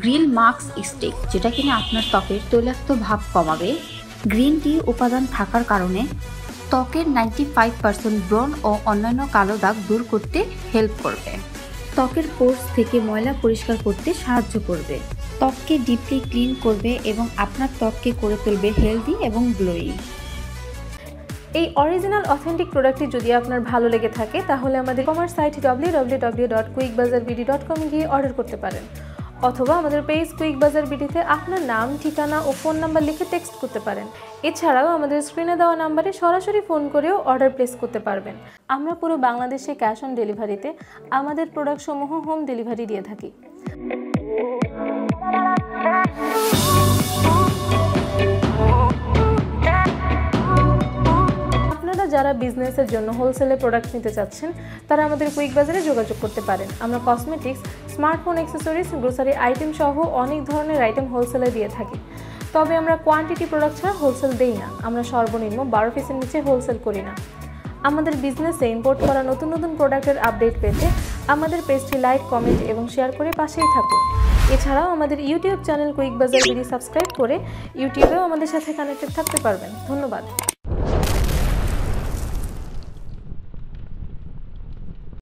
Grill mask stick, যেটা কিনা আপনার ত্বকের তৈলাক্ত ভাব কমাবে। গ্রিন টি উপাদান থাকার কারণে ত্বকের 95% ব্রণ ও অন্যান্য কালো দাগ দূর করতে হেল্প করবে। ত্বকের পোর্স থেকে ময়লা পরিষ্কার করতে সাহায্য করবে। ত্বককে ডিপলি ক্লিন করবে এবং আপনার ত্বককে করে তুলবে হেলদি এবং গ্লোয়িং। এই অরিজিনাল অথেন্টিক প্রোডাক্টটি যদি আপনার ভালো লেগে থাকে তাহলে আমাদের কমার্স সাইট www.quickbazaarbd.com গিয়ে অর্ডার করতে পারেন, অথবা আমাদের পেজ কুইক বাজার বিডিতে আপনার নাম, ঠিকানা ও ফোন নাম্বার লিখে টেক্সট করতে পারেন। এছাড়াও আমাদের স্ক্রিনে দেওয়া নাম্বারে সরাসরি ফোন করেও অর্ডার প্লেস করতে পারবেন। আমরা পুরো বাংলাদেশে ক্যাশ অন ডেলিভারিতে আমাদের প্রোডাক্টসমূহ হোম ডেলিভারি দিয়ে থাকি। যারা বিজনেসের জন্য হোলসেলে প্রোডাক্ট নিতে চাচ্ছেন তারা আমাদের কুইক বাজারে যোগাযোগ করতে পারেন। আমরা cosmetics, smartphone accessories, grocery item সহ অনেক ধরনের আইটেম হোলসেলে দিয়ে থাকি। তবে আমরা কোয়ান্টিটি প্রোডাক্ট ছাড়া হোলসেল দেই না। আমরা সর্বনিম্ন 12 পিসের নিচে হোলসেল করি না। আমাদের বিজনেসে ইম্পোর্ট করা নতুন নতুন প্রোডাক্টের আপডেট পেতে আমাদের পেজটি লাইক, কমেন্ট এবং শেয়ার করে পাশেই থাকুন। এছাড়াও আমাদের ইউটিউব চ্যানেল কুইক বাজার বিডি সাবস্ক্রাইব করে ইউটিউবেও আমাদের সাথে কানেক্টেড থাকতে পারবেন। ধন্যবাদ।